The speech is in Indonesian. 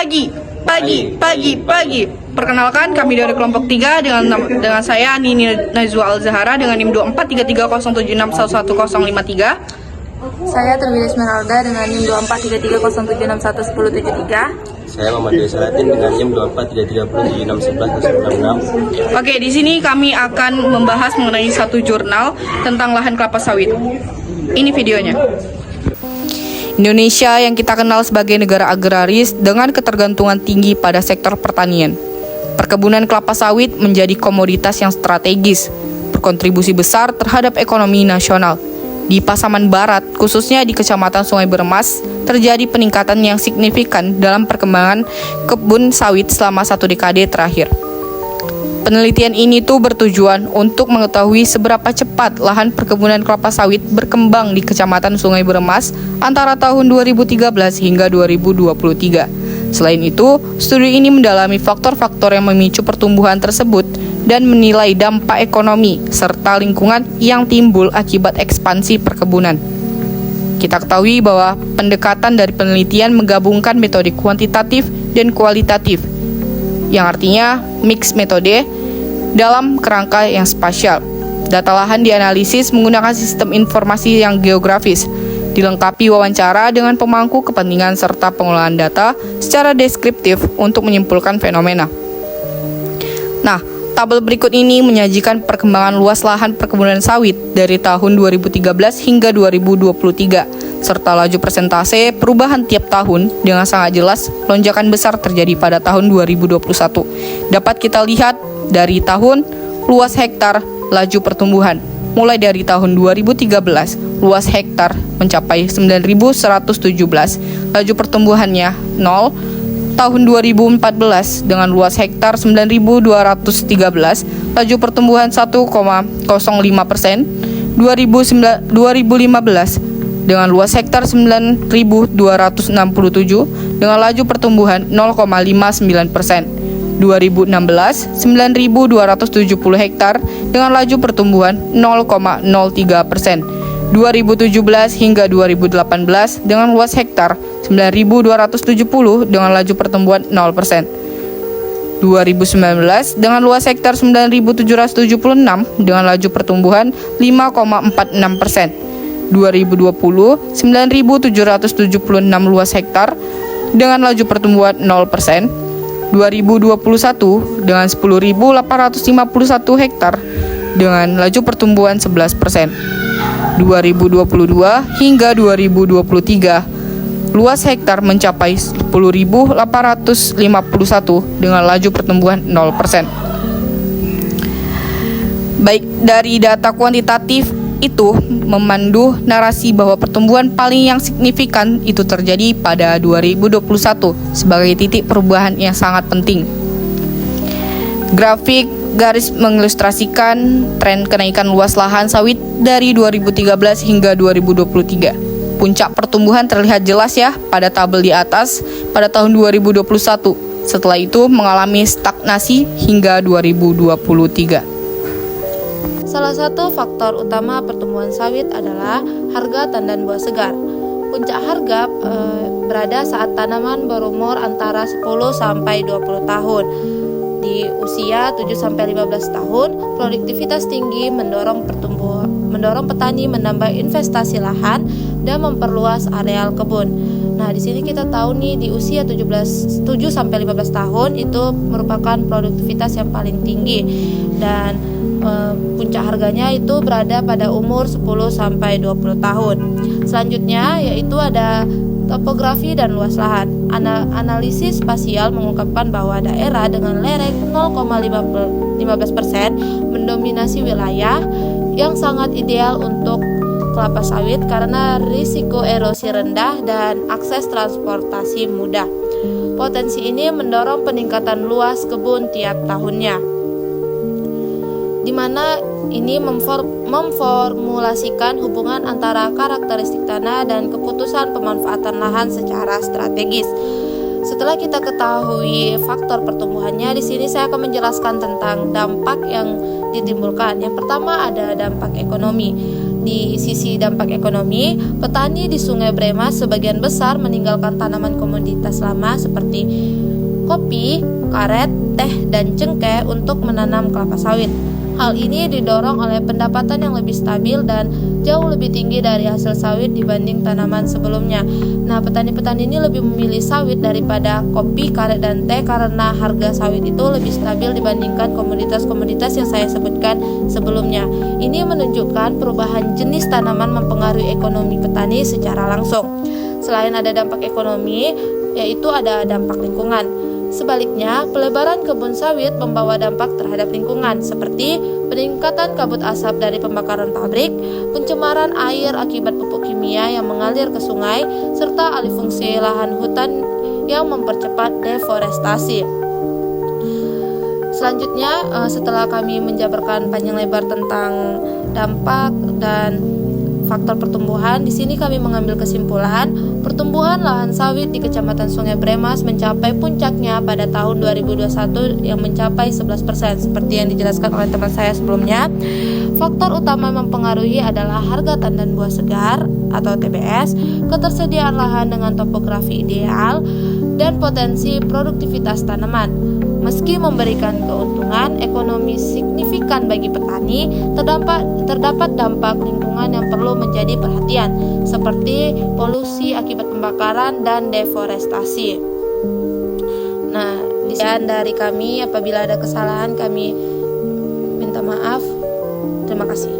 Pagi. Perkenalkan, kami dari kelompok 3 dengan saya Nini Najwa Al-Zahara dengan NIM 243307611053. Saya Terwila Esmeralda dengan NIM 243307611073. Saya Muhammad Dwi Salatin dengan NIM 243307611166. Oke, di sini kami akan membahas mengenai satu jurnal tentang lahan kelapa sawit. Ini videonya. Indonesia yang kita kenal sebagai negara agraris dengan ketergantungan tinggi pada sektor pertanian. Perkebunan kelapa sawit menjadi komoditas yang strategis, berkontribusi besar terhadap ekonomi nasional. Di Pasaman Barat, khususnya di Kecamatan Sungai Beremas, terjadi peningkatan yang signifikan dalam perkembangan kebun sawit selama 1 dekade terakhir. Penelitian ini tuh bertujuan untuk mengetahui seberapa cepat lahan perkebunan kelapa sawit berkembang di Kecamatan Sungai Beremas antara tahun 2013 hingga 2023. Selain itu, studi ini mendalami faktor-faktor yang memicu pertumbuhan tersebut dan menilai dampak ekonomi serta lingkungan yang timbul akibat ekspansi perkebunan. Kita ketahui bahwa pendekatan dari penelitian menggabungkan metode kuantitatif dan kualitatif, yang artinya mix metode dalam kerangka yang spasial. Data lahan dianalisis menggunakan sistem informasi yang geografis, dilengkapi wawancara dengan pemangku kepentingan serta pengolahan data secara deskriptif untuk menyimpulkan fenomena. Nah, tabel berikut ini menyajikan perkembangan luas lahan perkebunan sawit dari tahun 2013 hingga 2023, serta laju persentase perubahan tiap tahun. Dengan sangat jelas, lonjakan besar terjadi pada tahun 2021. Dapat kita lihat dari tahun, luas hektar, laju pertumbuhan. Mulai dari tahun 2013, luas hektar mencapai 9.117, laju pertumbuhannya 0. Tahun 2014 dengan luas hektar 9.213, laju pertumbuhan 1,05%. 2015 dengan luas hektar 9.267 dengan laju pertumbuhan 0,59%. 2016 9.270 hektar dengan laju pertumbuhan 0,03%. 2017 hingga 2018 dengan luas hektar 9.270 dengan laju pertumbuhan 0%. 2019 dengan luas hektar 9.776 dengan laju pertumbuhan 5,46%. 2020 9.776 luas hektar dengan laju pertumbuhan 0%. 2021 dengan 10.851 hektar dengan laju pertumbuhan 11%. 2022 hingga 2023 luas hektar mencapai 10.851 dengan laju pertumbuhan 0%. Baik, dari data kuantitatif itu memandu narasi bahwa pertumbuhan paling yang signifikan itu terjadi pada 2021 sebagai titik perubahan yang sangat penting. Grafik garis mengilustrasikan tren kenaikan luas lahan sawit dari 2013 hingga 2023. Puncak pertumbuhan terlihat jelas ya pada tabel di atas pada tahun 2021. Setelah itu mengalami stagnasi hingga 2023. Salah satu faktor utama pertumbuhan sawit adalah harga tandan buah segar. Puncak harga berada saat tanaman berumur antara 10 sampai 20 tahun. Di usia 7 sampai 15 tahun, produktivitas tinggi mendorong petani menambah investasi lahan dan memperluas areal kebun. Nah, di sini kita tahu nih di usia 7 sampai 15 tahun itu merupakan produktivitas yang paling tinggi dan puncak harganya itu berada pada umur 10 sampai 20 tahun. Selanjutnya yaitu ada topografi dan luas lahan. Analisis spasial mengungkapkan bahwa daerah dengan lereng 0,15% mendominasi wilayah yang sangat ideal untuk kelapa sawit karena risiko erosi rendah dan akses transportasi mudah. Potensi ini mendorong peningkatan luas kebun tiap tahunnya, di mana ini memformulasikan hubungan antara karakteristik tanah dan keputusan pemanfaatan lahan secara strategis. Setelah kita ketahui faktor pertumbuhannya, di sini saya akan menjelaskan tentang dampak yang ditimbulkan. Yang pertama ada dampak ekonomi. Di sisi dampak ekonomi, petani di Sungai Bremas sebagian besar meninggalkan tanaman komoditas lama seperti kopi, karet, teh, dan cengkeh untuk menanam kelapa sawit. Hal ini didorong oleh pendapatan yang lebih stabil dan jauh lebih tinggi dari hasil sawit dibanding tanaman sebelumnya. Nah, petani-petani ini lebih memilih sawit daripada kopi, karet, dan teh karena harga sawit itu lebih stabil dibandingkan komoditas-komoditas yang saya sebutkan sebelumnya. Ini menunjukkan perubahan jenis tanaman mempengaruhi ekonomi petani secara langsung. Selain ada dampak ekonomi, yaitu ada dampak lingkungan. Sebaliknya, pelebaran kebun sawit membawa dampak terhadap lingkungan seperti peningkatan kabut asap dari pembakaran pabrik, pencemaran air akibat pupuk kimia yang mengalir ke sungai, serta alih fungsi lahan hutan yang mempercepat deforestasi. Selanjutnya, setelah kami menjabarkan panjang lebar tentang dampak dan faktor pertumbuhan, di sini kami mengambil kesimpulan pertumbuhan lahan sawit di Kecamatan Sungai Bremas mencapai puncaknya pada tahun 2021 yang mencapai 11%. Seperti yang dijelaskan oleh teman saya sebelumnya, faktor utama mempengaruhi adalah harga tandan buah segar atau TBS, ketersediaan lahan dengan topografi ideal, dan potensi produktivitas tanaman. Meski memberikan keuntungan ekonomi signifikan bagi petani, terdapat dampak lingkungan yang perlu menjadi perhatian, seperti polusi akibat pembakaran dan deforestasi. Nah, sekian dari kami. Apabila ada kesalahan, kami minta maaf. Terima kasih.